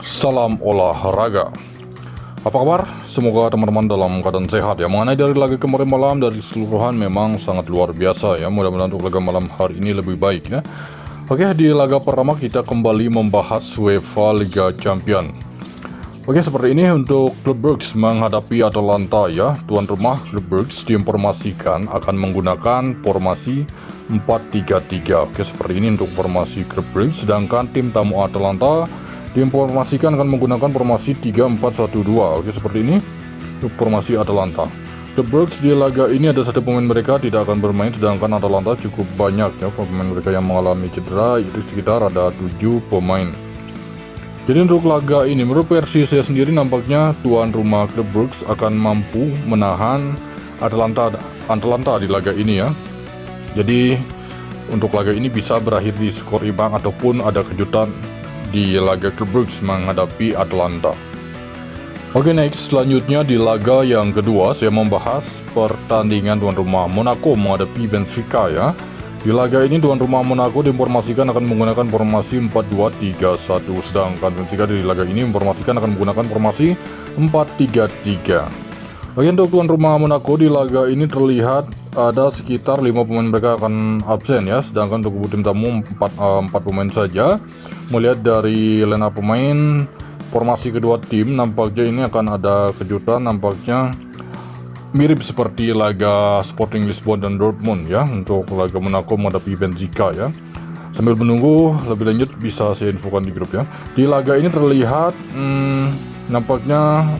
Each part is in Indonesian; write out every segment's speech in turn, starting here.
Salam olahraga. Apa kabar? Semoga teman-teman dalam keadaan sehat ya. Mengenai dari laga kemarin malam, dari keseluruhan memang sangat luar biasa ya. Mudah-mudahan untuk laga malam hari ini lebih baik ya. Oke, di laga pertama kita kembali membahas UEFA Liga Champion. Oke, seperti ini untuk Club Brugge menghadapi Atalanta ya. Tuan rumah Club Brugge diinformasikan akan menggunakan formasi 4-3-3. Oke, seperti ini untuk formasi Club Brugge. Sedangkan tim tamu Atalanta diinformasikan akan menggunakan formasi 3-4-1-2. Oke, seperti ini untuk formasi Atalanta. The Brugge di laga ini ada satu pemain mereka tidak akan bermain, sedangkan Atalanta cukup banyak ya pemain mereka yang mengalami cedera, itu sekitar ada 7 pemain. Jadi untuk laga ini menurut versi saya sendiri nampaknya tuan rumah Club Brugge akan mampu menahan Atalanta di laga ini ya. Jadi untuk laga ini bisa berakhir di skor imbang ataupun ada kejutan di laga Club Brugge menghadapi Atalanta. Oke, next selanjutnya di laga yang kedua saya membahas pertandingan tuan rumah Monaco menghadapi Benfica ya. Di laga ini tuan rumah Monaco diinformasikan akan menggunakan formasi 4-2-3-1, sedangkan Benfica di laga ini diinformasikan akan menggunakan formasi 4-3-3. Oke, untuk tuan rumah Monaco di laga ini terlihat ada sekitar 5 pemain mereka akan absen ya, sedangkan untuk tim tamu 4 pemain saja. Melihat dari line up pemain formasi kedua tim nampaknya ini akan ada kejutan, nampaknya mirip seperti laga Sporting Lisbon dan Dortmund ya untuk laga Monaco menghadapi Benfica ya. Sambil menunggu lebih lanjut bisa saya infokan di grup ya. Di laga ini terlihat nampaknya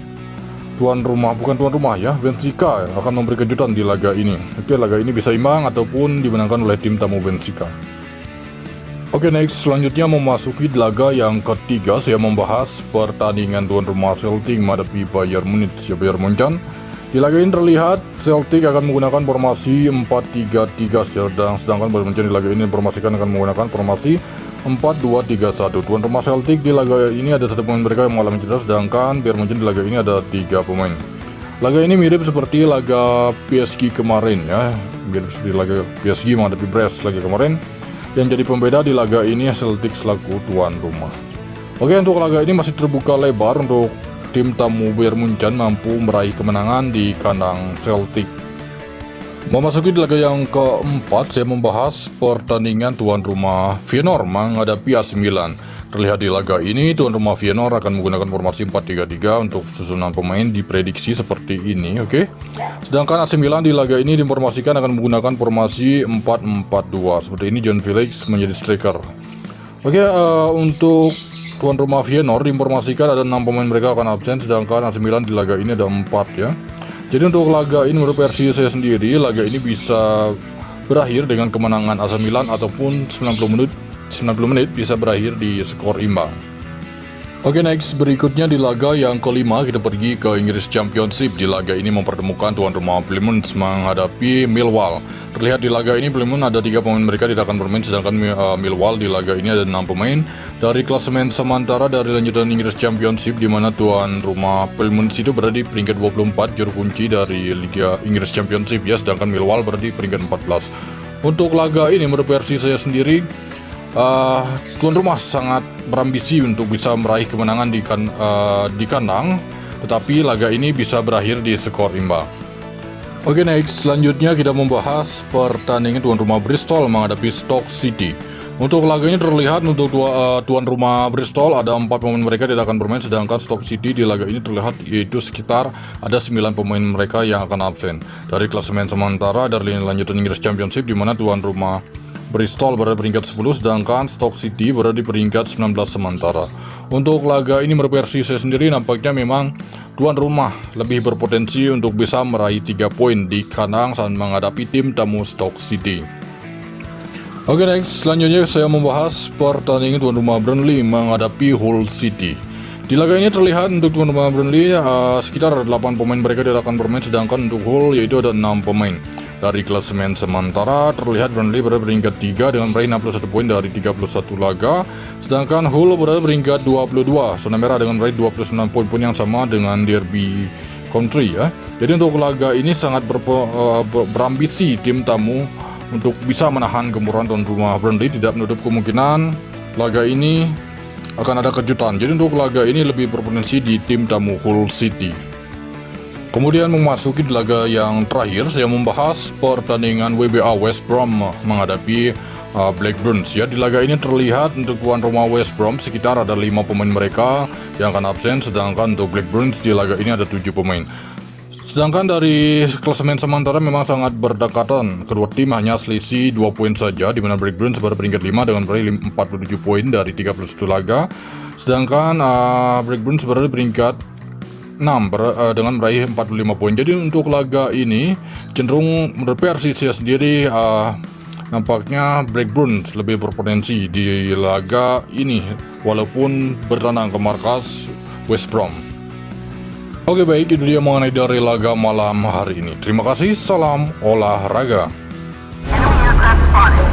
bukan tuan rumah ya, Benfica akan memberi kejutan di laga ini. Oke, laga ini bisa imbang ataupun dimenangkan oleh tim tamu Benfica. Oke, next selanjutnya memasuki laga yang ketiga saya membahas pertandingan tuan rumah Celtic menghadapi Bayern Munich ya, Bayern Munchen. Di laga ini terlihat Celtic akan menggunakan formasi 4-3-3 sedangkan Bayern Munchen di laga ini diinformasikan akan menggunakan formasi 4-2-3-1. Tuan rumah Celtic di laga ini ada satu pemain mereka yang mengalami cedera, sedangkan Bayern Munchen di laga ini ada 3 pemain. Laga ini mirip seperti laga PSG kemarin ya, mirip seperti laga PSG menghadapi Brest laga kemarin. Yang jadi pembeda di laga ini Celtic selaku tuan rumah. Oke, untuk laga ini masih terbuka lebar untuk tim tamu Bayern Munchen mampu meraih kemenangan di kandang Celtic. Memasuki di laga yang keempat saya membahas pertandingan tuan rumah Feyenoord menghadapi AC Milan. Terlihat di laga ini tuan rumah Feyenoord akan menggunakan formasi 4-3-3 untuk susunan pemain diprediksi seperti ini, oke. Sedangkan AC Milan di laga ini diinformasikan akan menggunakan formasi 4-4-2. Seperti ini John Felix menjadi striker. Oke, untuk tuan rumah Feyenoord diinformasikan ada 6 pemain mereka akan absen, sedangkan AC Milan di laga ini ada 4 ya. Jadi untuk laga ini menurut versi saya sendiri, laga ini bisa berakhir dengan kemenangan AC Milan ataupun 90 menit bisa berakhir di skor imbang. Oke, next berikutnya di laga yang kelima kita pergi ke Inggris Championship. Di laga ini mempertemukan tuan rumah Plymouth menghadapi Millwall. Terlihat di laga ini Plymouth ada 3 pemain mereka tidak akan bermain, sedangkan Millwall di laga ini ada 6 pemain. Dari klasemen sementara dari lanjutan Inggris Championship, di mana tuan rumah Plymouth itu berada di peringkat 24 juru kunci dari Liga Inggris Championship ya, sedangkan Millwall berada di peringkat 14. Untuk laga ini menurut versi saya sendiri, tuan rumah sangat berambisi untuk bisa meraih kemenangan di kandang, tetapi laga ini bisa berakhir di skor imbang. Oke, next selanjutnya kita membahas pertandingan tuan rumah Bristol menghadapi Stoke City. Untuk laga ini terlihat untuk tuan rumah Bristol ada 4 pemain mereka tidak akan bermain, sedangkan Stoke City di laga ini terlihat yaitu sekitar ada 9 pemain mereka yang akan absen. Dari klasemen sementara dari lanjutan Inggris Championship, di mana tuan rumah Bristol berada di peringkat 10, sedangkan Stoke City berada di peringkat 19 sementara. Untuk laga ini menurut versi saya sendiri nampaknya memang tuan rumah lebih berpotensi untuk bisa meraih 3 poin di kandang saat menghadapi tim tamu Stoke City. Oke, next selanjutnya saya membahas pertandingan tuan rumah Burnley menghadapi Hull City. Di laga ini terlihat untuk tuan rumah Burnley sekitar 8 pemain mereka tidak akan bermain, sedangkan untuk Hull yaitu ada 6 pemain. Dari klasemen sementara terlihat Burnley berada peringkat 3 dengan meraih 61 poin dari 31 laga, sedangkan Hull berada peringkat 22 zona merah dengan meraih 29 poin yang sama dengan Derby County ya. Jadi untuk laga ini sangat berambisi tim tamu untuk bisa menahan gempuran tuan rumah Burnley. Tidak menutup kemungkinan laga ini akan ada kejutan. Jadi untuk laga ini lebih berpotensi di tim tamu Hull City. Kemudian memasuki laga yang terakhir, saya membahas pertandingan WBA West Brom menghadapi Blackburn. Ya, di laga ini terlihat untuk tuan rumah West Brom sekitar ada 5 pemain mereka yang akan absen, sedangkan untuk Blackburn di laga ini ada 7 pemain. Sedangkan dari klasemen sementara memang sangat berdekatan. Kedua tim hanya selisih 2 poin saja, di mana Blackburn berada peringkat 5 dengan meraih 47 poin dari 31 laga. Sedangkan Blackburn berada di peringkat 6 dengan meraih 45 poin. Jadi untuk laga ini cenderung menurut Persija sendiri nampaknya Blackburn lebih berpotensi di laga ini walaupun bertandang ke markas West Brom. Oke, baik, itu dia mengenai dari laga malam hari ini. Terima kasih, salam olahraga. Enemy aircraft spotted.